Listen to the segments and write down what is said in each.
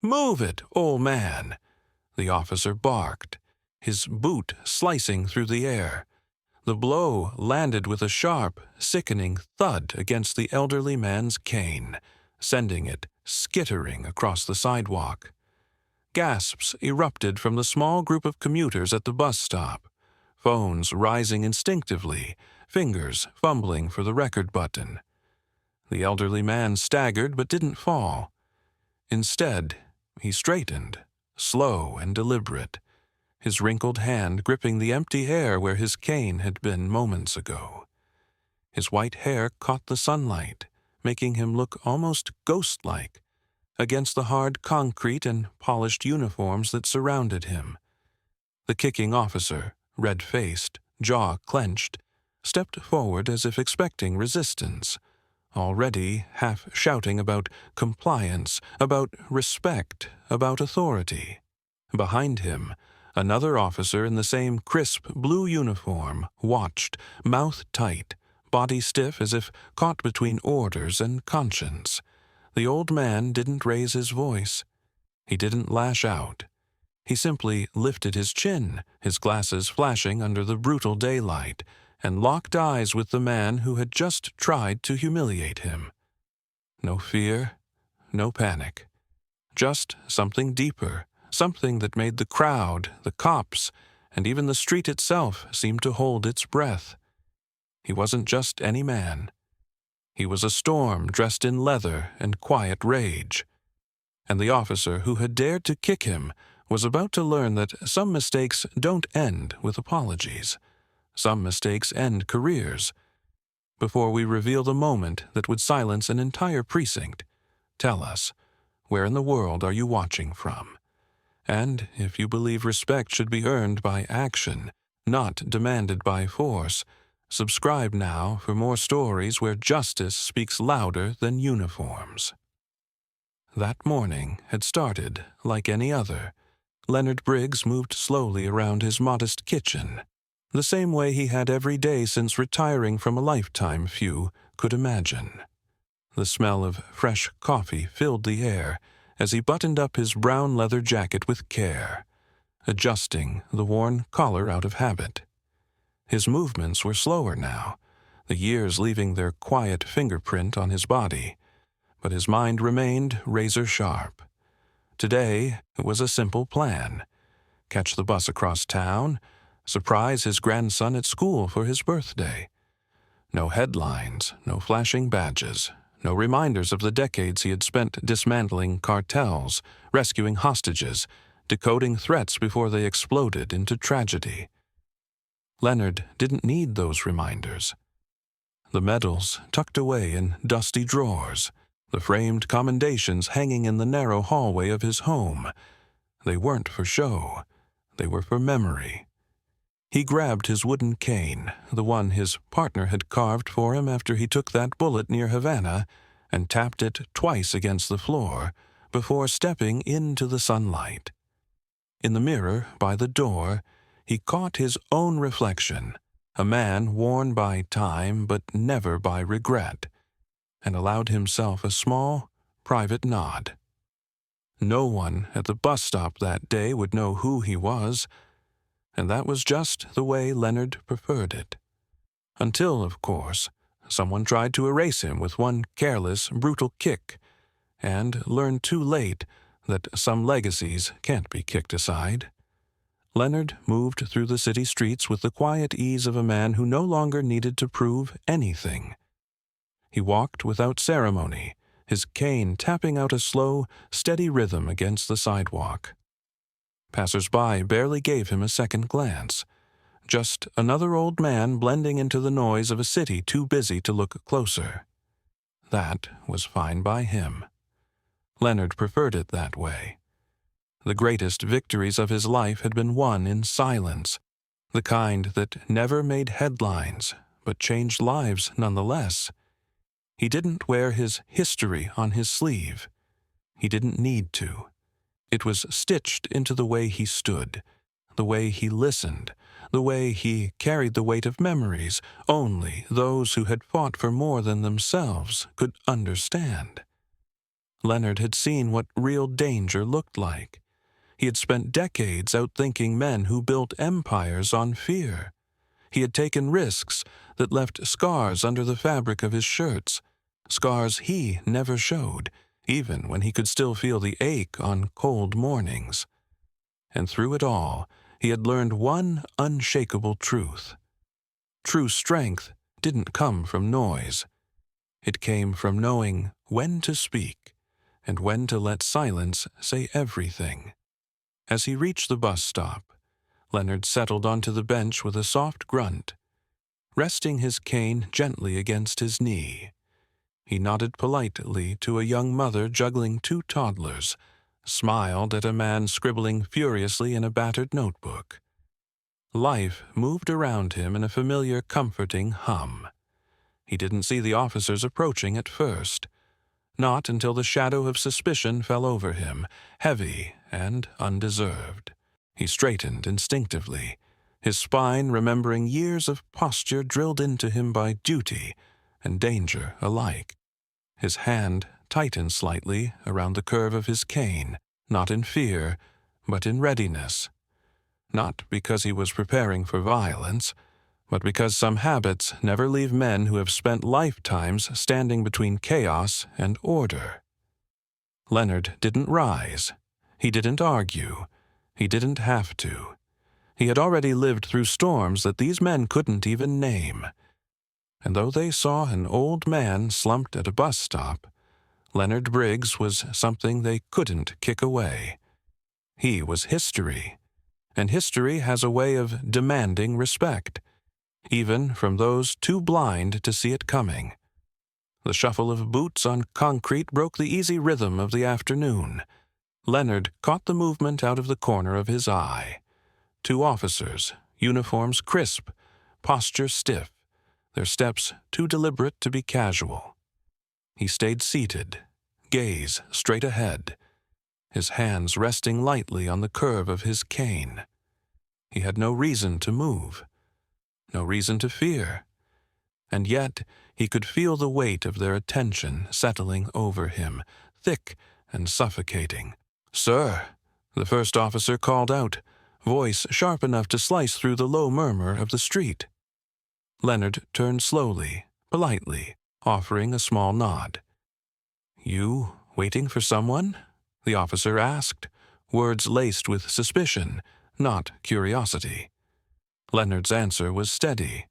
"Move it, old man!" the officer barked, his boot slicing through the air. The blow landed with a sharp, sickening thud against the elderly man's cane, sending it skittering across the sidewalk. Gasps erupted from the small group of commuters at the bus stop, phones rising instinctively, fingers fumbling for the record button. The elderly man staggered but didn't fall. Instead, he straightened, slow and deliberate, his wrinkled hand gripping the empty air where his cane had been moments ago. His white hair caught the sunlight, making him look almost ghost-like against the hard concrete and polished uniforms that surrounded him. The kicking officer, red-faced, jaw clenched, stepped forward as if expecting resistance, already half shouting about compliance, about respect, about authority. Behind him, another officer in the same crisp blue uniform watched, mouth tight, body stiff as if caught between orders and conscience. The old man didn't raise his voice. He didn't lash out. He simply lifted his chin, his glasses flashing under the brutal daylight, and locked eyes with the man who had just tried to humiliate him. No fear, no panic. Just something deeper, something that made the crowd, the cops, and even the street itself seem to hold its breath. He wasn't just any man. He was a storm dressed in leather and quiet rage. And the officer who had dared to kick him was about to learn that some mistakes don't end with apologies. Some mistakes end careers. Before we reveal the moment that would silence an entire precinct, tell us, where in the world are you watching from? And if you believe respect should be earned by action, not demanded by force, subscribe now for more stories where justice speaks louder than uniforms. That morning had started like any other. Leonard Briggs moved slowly around his modest kitchen, the same way he had every day since retiring from a lifetime few could imagine. The smell of fresh coffee filled the air as he buttoned up his brown leather jacket with care, adjusting the worn collar out of habit. His movements were slower now, the years leaving their quiet fingerprint on his body, but his mind remained razor-sharp. Today it was a simple plan. Catch the bus across town, surprise his grandson at school for his birthday. No headlines, no flashing badges, no reminders of the decades he had spent dismantling cartels, rescuing hostages, decoding threats before they exploded into tragedy. Leonard didn't need those reminders. The medals tucked away in dusty drawers, the framed commendations hanging in the narrow hallway of his home. They weren't for show. They were for memory. He grabbed his wooden cane, the one his partner had carved for him after he took that bullet near Havana, and tapped it twice against the floor before stepping into the sunlight. In the mirror by the door, he caught his own reflection, a man worn by time but never by regret, and allowed himself a small, private nod. No one at the bus stop that day would know who he was, and that was just the way Leonard preferred it. Until, of course, someone tried to erase him with one careless, brutal kick, and learned too late that some legacies can't be kicked aside. Leonard moved through the city streets with the quiet ease of a man who no longer needed to prove anything. He walked without ceremony, his cane tapping out a slow, steady rhythm against the sidewalk. Passers-by barely gave him a second glance. Just another old man blending into the noise of a city too busy to look closer. That was fine by him. Leonard preferred it that way. The greatest victories of his life had been won in silence, the kind that never made headlines, but changed lives nonetheless. He didn't wear his history on his sleeve. He didn't need to. It was stitched into the way he stood, the way he listened, the way he carried the weight of memories only those who had fought for more than themselves could understand. Leonard had seen what real danger looked like. He had spent decades outthinking men who built empires on fear. He had taken risks that left scars under the fabric of his shirts, scars he never showed, even when he could still feel the ache on cold mornings. And through it all, he had learned one unshakable truth. True strength didn't come from noise. It came from knowing when to speak and when to let silence say everything. As he reached the bus stop, Leonard settled onto the bench with a soft grunt, resting his cane gently against his knee. He nodded politely to a young mother juggling two toddlers, smiled at a man scribbling furiously in a battered notebook. Life moved around him in a familiar, comforting hum. He didn't see the officers approaching at first, not until the shadow of suspicion fell over him, heavy and undeserved. He straightened instinctively, his spine remembering years of posture drilled into him by duty and danger alike. His hand tightened slightly around the curve of his cane, not in fear, but in readiness. Not because he was preparing for violence, but because some habits never leave men who have spent lifetimes standing between chaos and order. Leonard didn't rise. He didn't argue. He didn't have to. He had already lived through storms that these men couldn't even name. And though they saw an old man slumped at a bus stop, Leonard Briggs was something they couldn't kick away. He was history, and history has a way of demanding respect, even from those too blind to see it coming. The shuffle of boots on concrete broke the easy rhythm of the afternoon. Leonard caught the movement out of the corner of his eye. Two officers, uniforms crisp, posture stiff, their steps too deliberate to be casual. He stayed seated, gaze straight ahead, his hands resting lightly on the curve of his cane. He had no reason to move, no reason to fear, and yet he could feel the weight of their attention settling over him, thick and suffocating. "Sir," the first officer called out, voice sharp enough to slice through the low murmur of the street. Leonard turned slowly, politely, offering a small nod. "You waiting for someone?" the officer asked, words laced with suspicion, not curiosity. Leonard's answer was steady.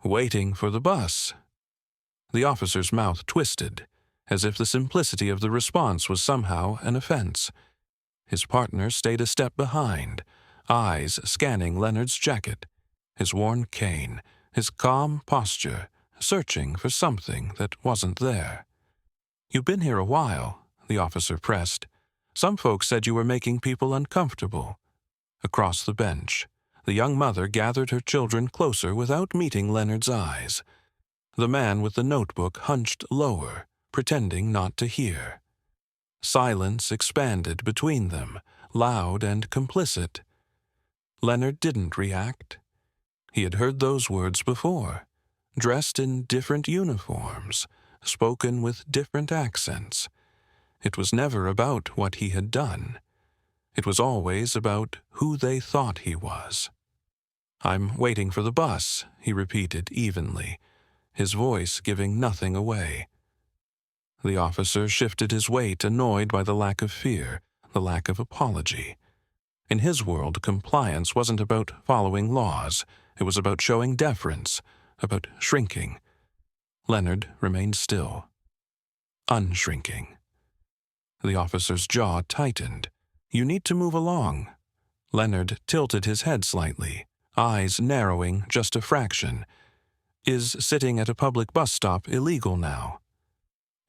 "Waiting for the bus." The officer's mouth twisted, as if the simplicity of the response was somehow an offense. His partner stayed a step behind, eyes scanning Leonard's jacket, his worn cane, his calm posture, searching for something that wasn't there. "You've been here a while," the officer pressed. "Some folks said you were making people uncomfortable." Across the bench, the young mother gathered her children closer without meeting Leonard's eyes. The man with the notebook hunched lower, pretending not to hear. Silence expanded between them, loud and complicit. Leonard didn't react. He had heard those words before, dressed in different uniforms, spoken with different accents. It was never about what he had done. It was always about who they thought he was. "I'm waiting for the bus," he repeated evenly, his voice giving nothing away. The officer shifted his weight, annoyed by the lack of fear, the lack of apology. In his world, compliance wasn't about following laws. It was about showing deference, about shrinking. Leonard remained still, unshrinking. The officer's jaw tightened. "You need to move along." Leonard tilted his head slightly, eyes narrowing just a fraction. "Is sitting at a public bus stop illegal now?"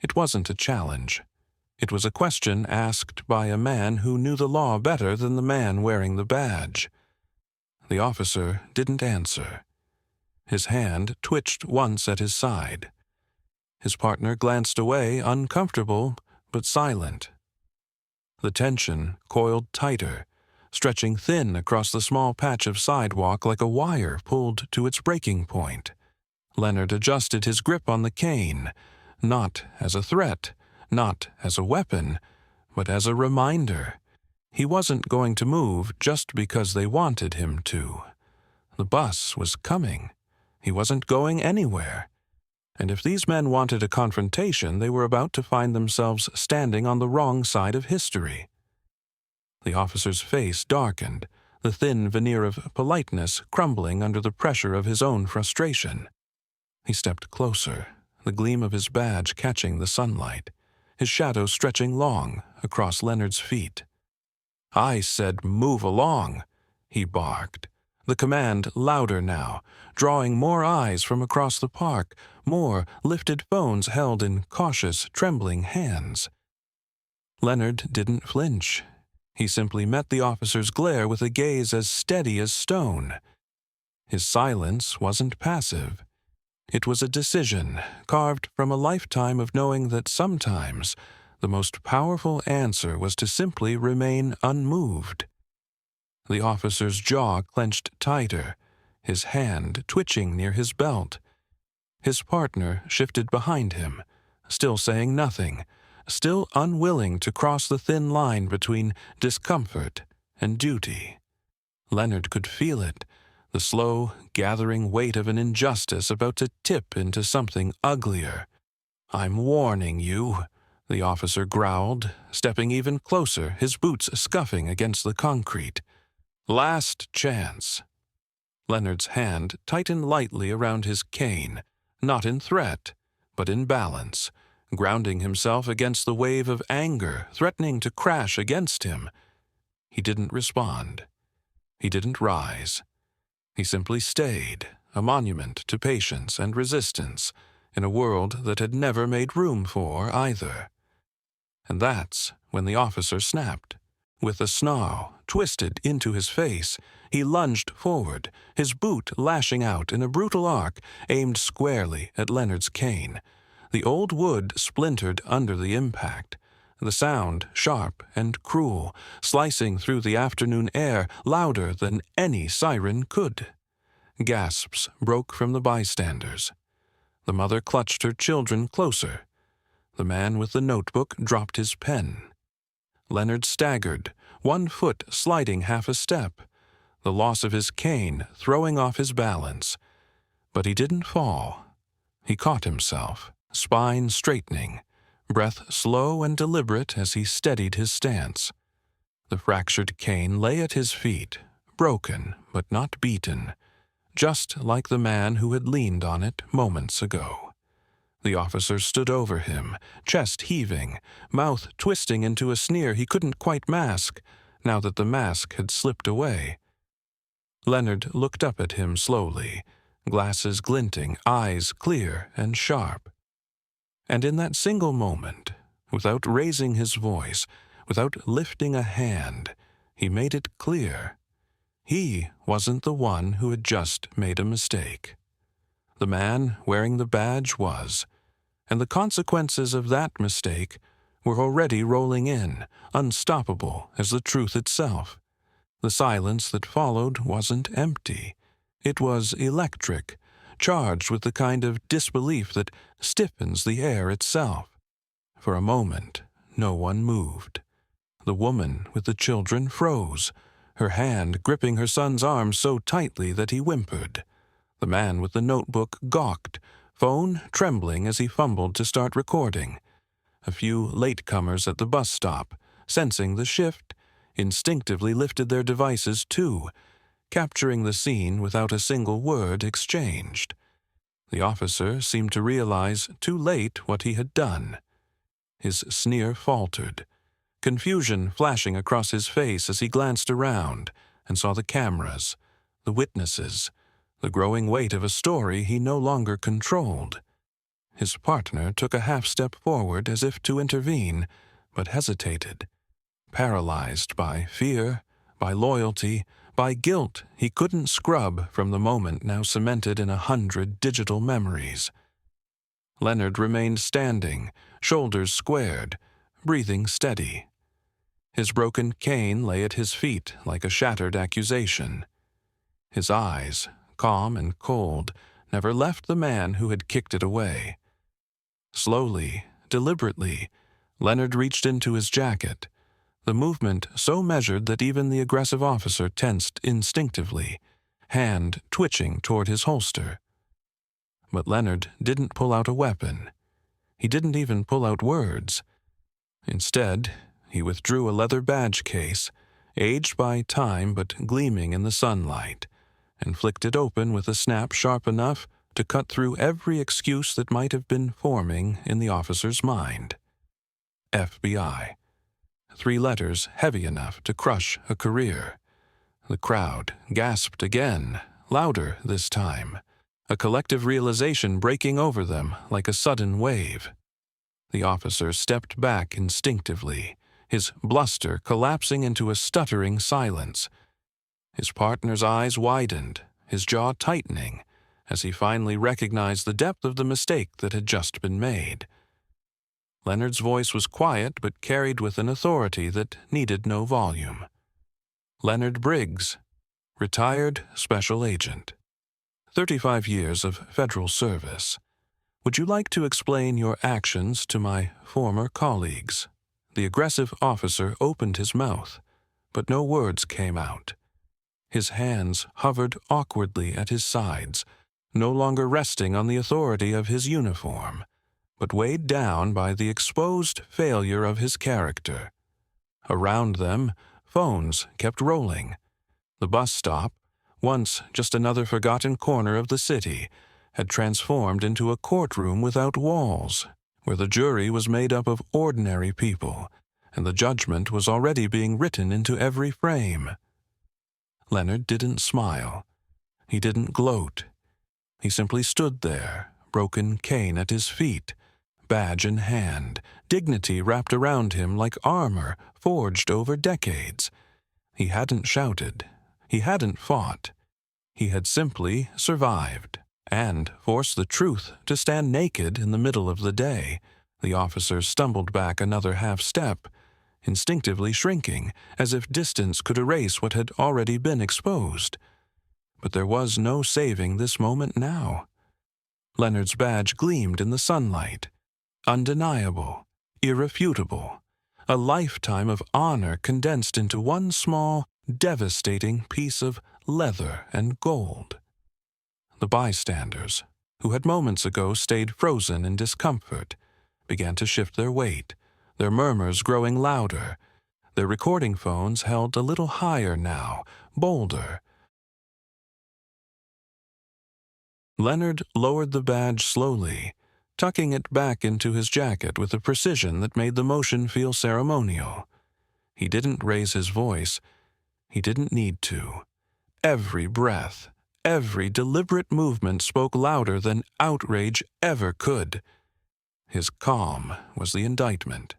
It wasn't a challenge. It was a question asked by a man who knew the law better than the man wearing the badge. The officer didn't answer. His hand twitched once at his side. His partner glanced away, uncomfortable but silent. The tension coiled tighter, stretching thin across the small patch of sidewalk like a wire pulled to its breaking point. Leonard adjusted his grip on the cane, not as a threat, not as a weapon, but as a reminder. He wasn't going to move just because they wanted him to. The bus was coming. He wasn't going anywhere. And if these men wanted a confrontation, they were about to find themselves standing on the wrong side of history. The officer's face darkened, the thin veneer of politeness crumbling under the pressure of his own frustration. He stepped closer, the gleam of his badge catching the sunlight, his shadow stretching long across Leonard's feet. "I said move along," he barked, the command louder now, drawing more eyes from across the park, more lifted phones held in cautious, trembling hands. Leonard didn't flinch. He simply met the officer's glare with a gaze as steady as stone. His silence wasn't passive. It was a decision carved from a lifetime of knowing that sometimes the most powerful answer was to simply remain unmoved. The officer's jaw clenched tighter, his hand twitching near his belt. His partner shifted behind him, still saying nothing, still unwilling to cross the thin line between discomfort and duty. Leonard could feel it, the slow, gathering weight of an injustice about to tip into something uglier. "I'm warning you," the officer growled, stepping even closer, his boots scuffing against the concrete. "Last chance." Leonard's hand tightened lightly around his cane, not in threat, but in balance, grounding himself against the wave of anger threatening to crash against him. He didn't respond. He didn't rise. He simply stayed, a monument to patience and resistance, in a world that had never made room for either. And that's when the officer snapped. With a snarl twisted into his face, he lunged forward, his boot lashing out in a brutal arc aimed squarely at Leonard's cane. The old wood splintered under the impact, the sound sharp and cruel, slicing through the afternoon air louder than any siren could. Gasps broke from the bystanders. The mother clutched her children closer. The man with the notebook dropped his pen. Leonard staggered, one foot sliding half a step, the loss of his cane throwing off his balance. But he didn't fall. He caught himself, spine straightening, breath slow and deliberate as he steadied his stance. The fractured cane lay at his feet, broken but not beaten, just like the man who had leaned on it moments ago. The officer stood over him, chest heaving, mouth twisting into a sneer he couldn't quite mask, now that the mask had slipped away. Leonard looked up at him slowly, glasses glinting, eyes clear and sharp. And in that single moment, without raising his voice, without lifting a hand, he made it clear. He wasn't the one who had just made a mistake. The man wearing the badge was, and the consequences of that mistake were already rolling in, unstoppable as the truth itself. The silence that followed wasn't empty. It was electric, charged with the kind of disbelief that stiffens the air itself. For a moment, no one moved. The woman with the children froze, her hand gripping her son's arm so tightly that he whimpered. The man with the notebook gawked, phone trembling as he fumbled to start recording. A few latecomers at the bus stop, sensing the shift, instinctively lifted their devices too, capturing the scene without a single word exchanged. The officer seemed to realize too late what he had done. His sneer faltered, confusion flashing across his face as he glanced around and saw the cameras, the witnesses, the growing weight of a story he no longer controlled. His partner took a half-step forward as if to intervene, but hesitated, paralyzed by fear, by loyalty, by guilt he couldn't scrub from the moment now cemented in 100 digital memories. Leonard remained standing, shoulders squared, breathing steady. His broken cane lay at his feet like a shattered accusation. His eyes, calm and cold, never left the man who had kicked it away. Slowly, deliberately, Leonard reached into his jacket, the movement so measured that even the aggressive officer tensed instinctively, hand twitching toward his holster. But Leonard didn't pull out a weapon. He didn't even pull out words. Instead, he withdrew a leather badge case, aged by time but gleaming in the sunlight, and flicked it open with a snap sharp enough to cut through every excuse that might have been forming in the officer's mind. FBI. 3 letters heavy enough to crush a career. The crowd gasped again, louder this time, a collective realization breaking over them like a sudden wave. The officer stepped back instinctively, his bluster collapsing into a stuttering silence. His partner's eyes widened, his jaw tightening, as he finally recognized the depth of the mistake that had just been made. Leonard's voice was quiet but carried with an authority that needed no volume. Leonard Briggs, retired special agent. 35 years of federal service. Would you like to explain your actions to my former colleagues? The aggressive officer opened his mouth, but no words came out. His hands hovered awkwardly at his sides, no longer resting on the authority of his uniform, but weighed down by the exposed failure of his character. Around them, phones kept rolling. The bus stop, once just another forgotten corner of the city, had transformed into a courtroom without walls, where the jury was made up of ordinary people, and the judgment was already being written into every frame. Leonard didn't smile. He didn't gloat. He simply stood there, broken cane at his feet, badge in hand, dignity wrapped around him like armor forged over decades. He hadn't shouted. He hadn't fought. He had simply survived and forced the truth to stand naked in the middle of the day. The officer stumbled back another half step, instinctively shrinking, as if distance could erase what had already been exposed. But there was no saving this moment now. Leonard's badge gleamed in the sunlight, undeniable, irrefutable, a lifetime of honor condensed into one small, devastating piece of leather and gold. The bystanders, who had moments ago stayed frozen in discomfort, began to shift their weight, their murmurs growing louder. Their recording phones held a little higher now, bolder. Leonard lowered the badge slowly, tucking it back into his jacket with a precision that made the motion feel ceremonial. He didn't raise his voice. He didn't need to. Every breath, every deliberate movement spoke louder than outrage ever could. His calm was the indictment.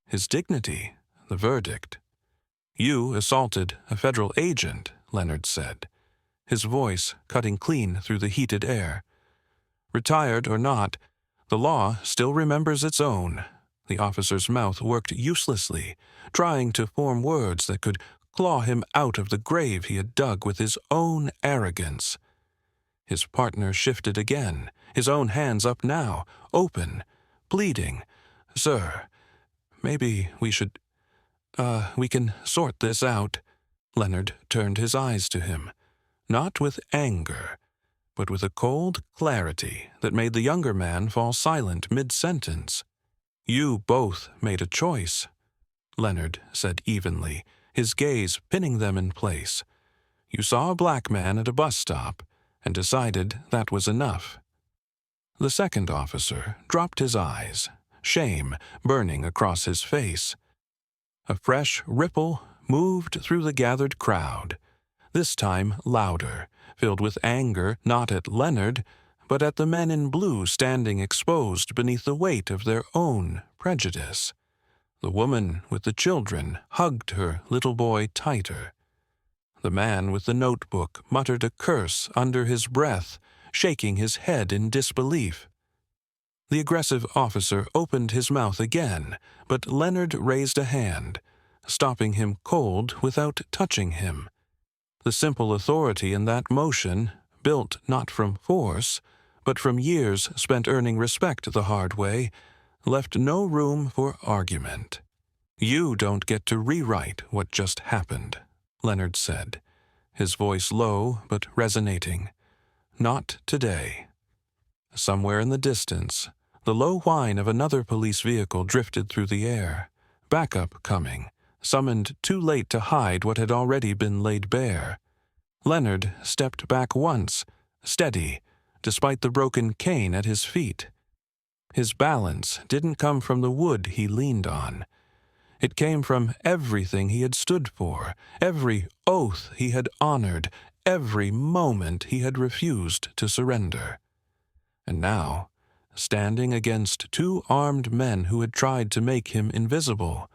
His dignity, the verdict. "You assaulted a federal agent," Leonard said, his voice cutting clean through the heated air. "Retired or not, the law still remembers its own." The officer's mouth worked uselessly, trying to form words that could claw him out of the grave he had dug with his own arrogance. His partner shifted again, his own hands up now, open, pleading. "Sir, maybe we should, we can sort this out." Leonard turned his eyes to him, not with anger, but with a cold clarity that made the younger man fall silent mid-sentence. "You both made a choice," Leonard said evenly, his gaze pinning them in place. "You saw a black man at a bus stop and decided that was enough." The second officer dropped his eyes, shame burning across his face. A fresh ripple moved through the gathered crowd, this time louder, filled with anger not at Leonard, but at the men in blue standing exposed beneath the weight of their own prejudice. The woman with the children hugged her little boy tighter. The man with the notebook muttered a curse under his breath, shaking his head in disbelief. The aggressive officer opened his mouth again, but Leonard raised a hand, stopping him cold without touching him. The simple authority in that motion, built not from force, but from years spent earning respect the hard way, left no room for argument. "You don't get to rewrite what just happened," Leonard said, his voice low but resonating. "Not today." Somewhere in the distance, the low whine of another police vehicle drifted through the air. Backup coming, summoned too late to hide what had already been laid bare. Leonard stepped back once, steady, despite the broken cane at his feet. His balance didn't come from the wood he leaned on. It came from everything he had stood for, every oath he had honored, every moment he had refused to surrender. And now, standing against two armed men who had tried to make him invisible,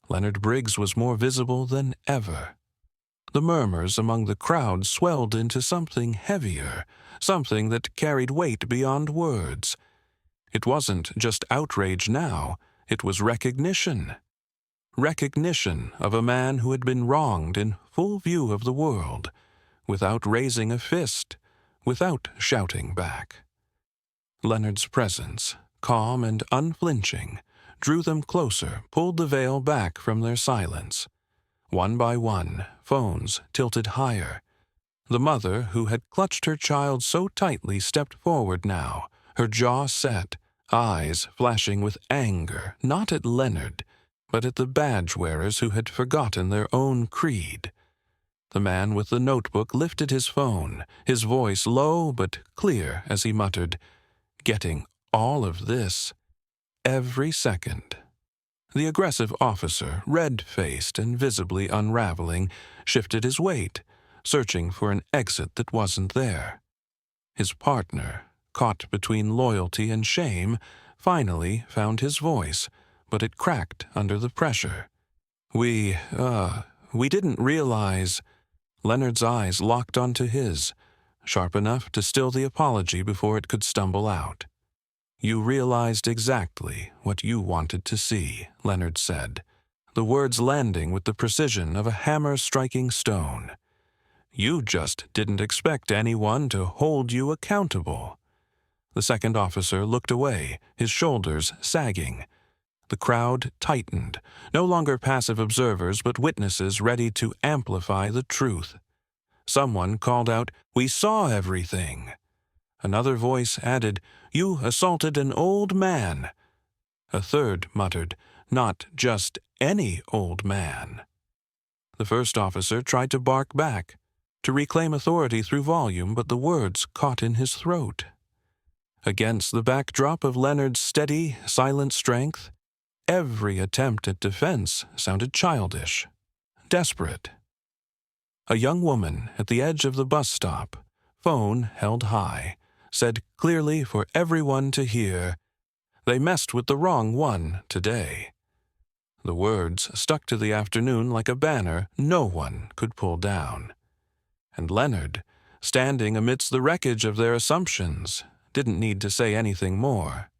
Leonard Briggs was more visible than ever. The murmurs among the crowd swelled into something heavier, something that carried weight beyond words. It wasn't just outrage now, it was recognition. Recognition of a man who had been wronged in full view of the world, without raising a fist, without shouting back. Leonard's presence, calm and unflinching, drew them closer, pulled the veil back from their silence. One by one, phones tilted higher. The mother, who had clutched her child so tightly, stepped forward now, her jaw set, eyes flashing with anger, not at Leonard, but at the badge-wearers who had forgotten their own creed. The man with the notebook lifted his phone, his voice low but clear as he muttered, "Getting all of this, every second." The aggressive officer, red-faced and visibly unraveling, shifted his weight, searching for an exit that wasn't there. His partner, caught between loyalty and shame, finally found his voice, but it cracked under the pressure. We didn't realize." Leonard's eyes locked onto his, sharp enough to still the apology before it could stumble out. "You realized exactly what you wanted to see," Leonard said, the words landing with the precision of a hammer striking stone. "You just didn't expect anyone to hold you accountable." The second officer looked away, his shoulders sagging. The crowd tightened, no longer passive observers but witnesses ready to amplify the truth. Someone called out, "We saw everything." Another voice added, "You assaulted an old man." A third muttered, "Not just any old man." The first officer tried to bark back, to reclaim authority through volume, but the words caught in his throat. Against the backdrop of Leonard's steady, silent strength, every attempt at defense sounded childish, desperate. A young woman at the edge of the bus stop, phone held high, said clearly for everyone to hear, "They messed with the wrong one today." The words stuck to the afternoon like a banner no one could pull down. And Leonard, standing amidst the wreckage of their assumptions, didn't need to say anything more.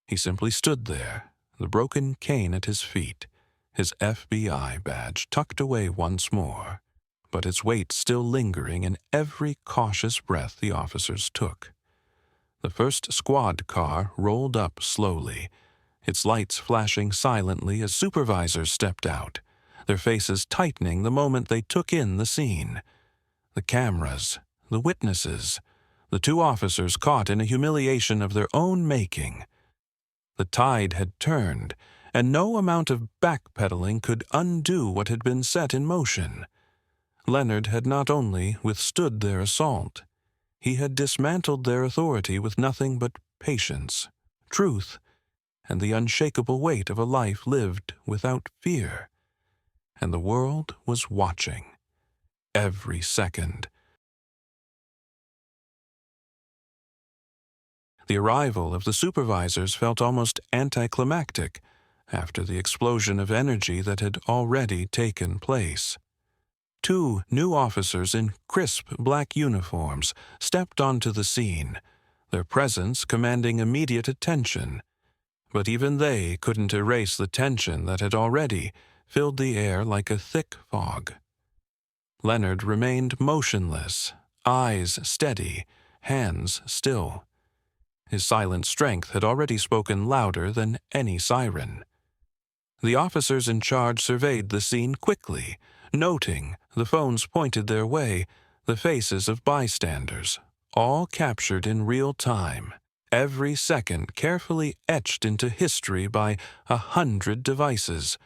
He simply stood there, the broken cane at his feet, his FBI badge tucked away once more, but its weight still lingering in every cautious breath the officers took. The first squad car rolled up slowly, its lights flashing silently as supervisors stepped out, their faces tightening the moment they took in the scene. The cameras, the witnesses, the two officers caught in a humiliation of their own making. The tide had turned, and no amount of backpedaling could undo what had been set in motion. Leonard had not only withstood their assault, he had dismantled their authority with nothing but patience, truth, and the unshakable weight of a life lived without fear. And the world was watching, every second. The arrival of the supervisors felt almost anticlimactic after the explosion of energy that had already taken place. Two new officers in crisp black uniforms stepped onto the scene, their presence commanding immediate attention. But even they couldn't erase the tension that had already filled the air like a thick fog. Leonard remained motionless, eyes steady, hands still. His silent strength had already spoken louder than any siren. The officers in charge surveyed the scene quickly, noting the phones pointed their way, the faces of bystanders, all captured in real time, every second carefully etched into history by 100 devices.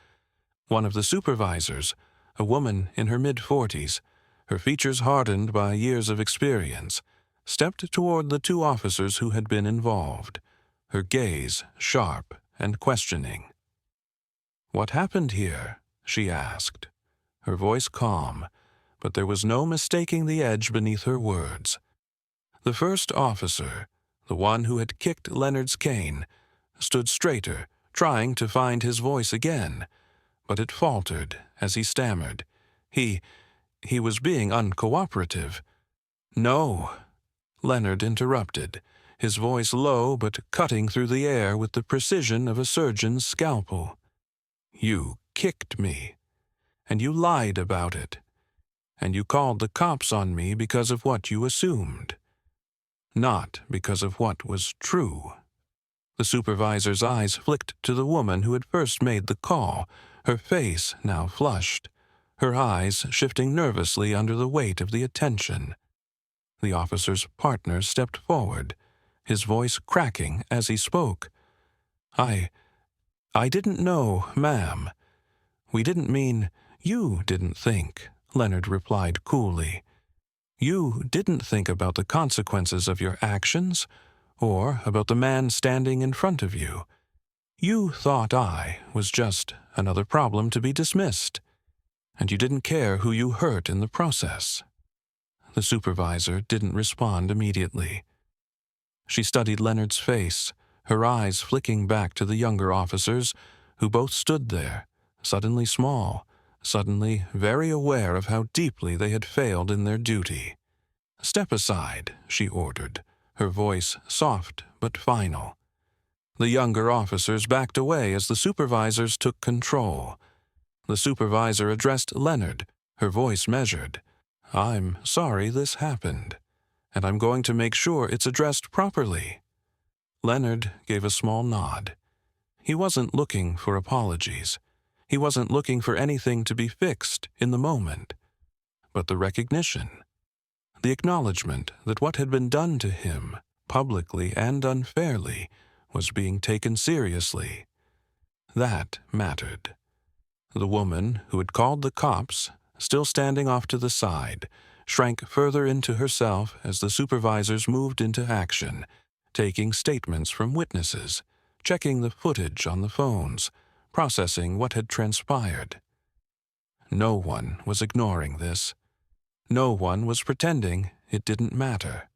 One of the supervisors, a woman in her mid-40s, her features hardened by years of experience, stepped toward the two officers who had been involved, her gaze sharp and questioning. "What happened here?" she asked, her voice calm, but there was no mistaking the edge beneath her words. The first officer, the one who had kicked Leonard's cane, stood straighter, trying to find his voice again, but it faltered as he stammered. He was being uncooperative. "No," Leonard interrupted, his voice low but cutting through the air with the precision of a surgeon's scalpel. "You kicked me, and you lied about it, and you called the cops on me because of what you assumed, not because of what was true." The supervisor's eyes flicked to the woman who had first made the call, her face now flushed, her eyes shifting nervously under the weight of the attention. The officer's partner stepped forward, his voice cracking as he spoke. I didn't know, ma'am. We didn't mean you didn't think," Leonard replied coolly. "You didn't think about the consequences of your actions, or about the man standing in front of you. You thought I was just another problem to be dismissed, and you didn't care who you hurt in the process." The supervisor didn't respond immediately. She studied Leonard's face, her eyes flicking back to the younger officers, who both stood there, suddenly small, suddenly very aware of how deeply they had failed in their duty. "Step aside," she ordered, her voice soft but final. The younger officers backed away as the supervisors took control. The supervisor addressed Leonard, her voice measured. "I'm sorry this happened, and I'm going to make sure it's addressed properly." Leonard gave a small nod. He wasn't looking for apologies. He wasn't looking for anything to be fixed in the moment. But the recognition, the acknowledgement that what had been done to him, publicly and unfairly, was being taken seriously, that mattered. The woman who had called the cops, still standing off to the side, shrank further into herself as the supervisors moved into action, taking statements from witnesses, checking the footage on the phones, processing what had transpired. No one was ignoring this. No one was pretending it didn't matter.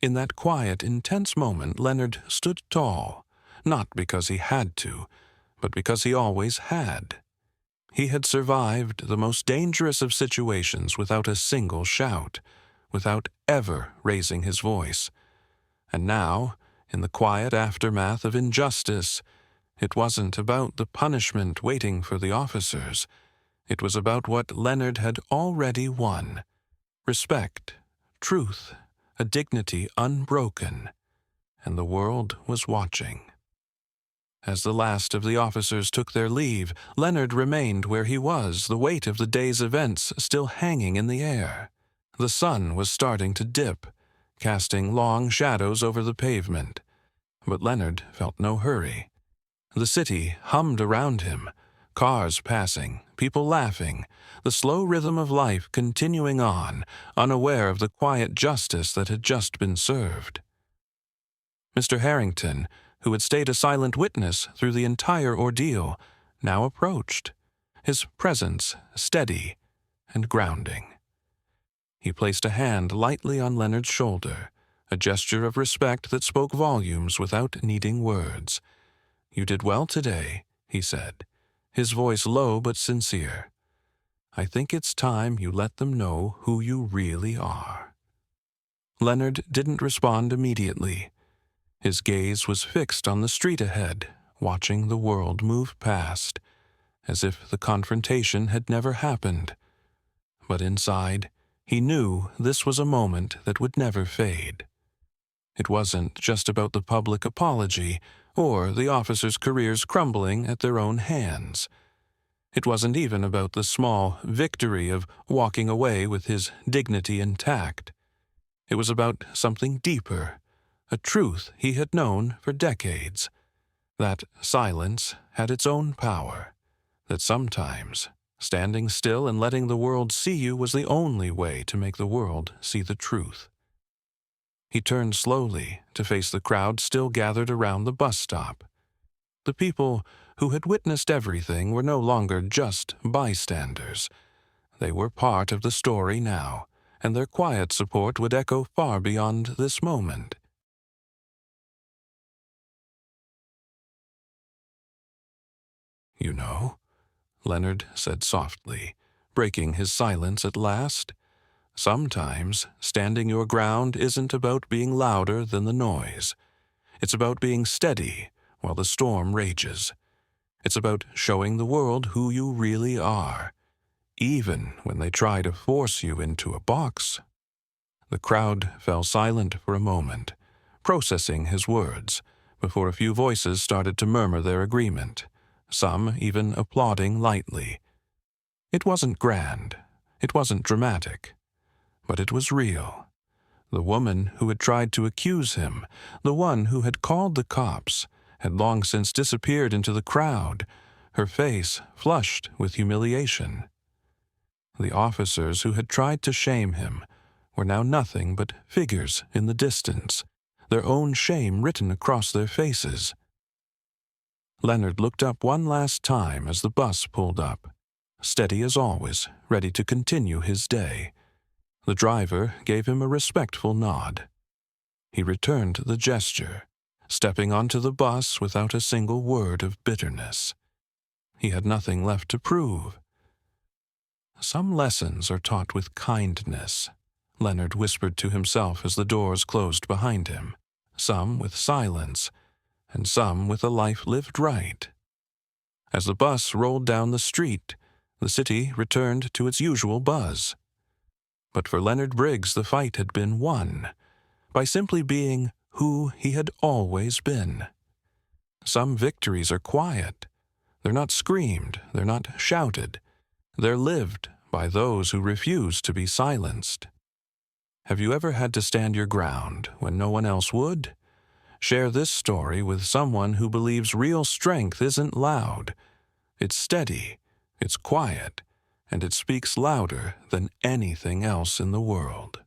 In that quiet, intense moment, Leonard stood tall, not because he had to, but because he always had. He had survived the most dangerous of situations without a single shout, without ever raising his voice. And now, in the quiet aftermath of injustice, it wasn't about the punishment waiting for the officers. It was about what Leonard had already won: respect, truth, a dignity unbroken. And the world was watching. As the last of the officers took their leave, Leonard remained where he was, the weight of the day's events still hanging in the air. The sun was starting to dip, casting long shadows over the pavement. But Leonard felt no hurry. The city hummed around him, cars passing, people laughing, the slow rhythm of life continuing on, unaware of the quiet justice that had just been served. Mr. Harrington, who had stayed a silent witness through the entire ordeal, now approached, his presence steady and grounding. He placed a hand lightly on Leonard's shoulder, a gesture of respect that spoke volumes without needing words. "You did well today," he said, his voice low but sincere. "I think it's time you let them know who you really are." Leonard didn't respond immediately. His gaze was fixed on the street ahead, watching the world move past, as if the confrontation had never happened. But inside, he knew this was a moment that would never fade. It wasn't just about the public apology or the officers' careers crumbling at their own hands. It wasn't even about the small victory of walking away with his dignity intact. It was about something deeper, a truth he had known for decades, that silence had its own power, that sometimes standing still and letting the world see you was the only way to make the world see the truth. He turned slowly to face the crowd still gathered around the bus stop. The people who had witnessed everything were no longer just bystanders. They were part of the story now, and their quiet support would echo far beyond this moment. "You know," Leonard said softly, breaking his silence at last, "sometimes standing your ground isn't about being louder than the noise. It's about being steady while the storm rages. It's about showing the world who you really are, even when they try to force you into a box." The crowd fell silent for a moment, processing his words, before a few voices started to murmur their agreement, some even applauding lightly. It wasn't grand, it wasn't dramatic, but it was real. The woman who had tried to accuse him, the one who had called the cops, had long since disappeared into the crowd, her face flushed with humiliation. The officers who had tried to shame him were now nothing but figures in the distance, their own shame written across their faces. Leonard looked up one last time as the bus pulled up, steady as always, ready to continue his day. The driver gave him a respectful nod. He returned the gesture, stepping onto the bus without a single word of bitterness. He had nothing left to prove. "Some lessons are taught with kindness," Leonard whispered to himself as the doors closed behind him. "Some with silence, and some with a life lived right." As the bus rolled down the street, the city returned to its usual buzz. But for Leonard Briggs, the fight had been won by simply being who he had always been. Some victories are quiet. They're not screamed, they're not shouted. They're lived by those who refuse to be silenced. Have you ever had to stand your ground when no one else would? Share this story with someone who believes real strength isn't loud. It's steady, it's quiet, and it speaks louder than anything else in the world.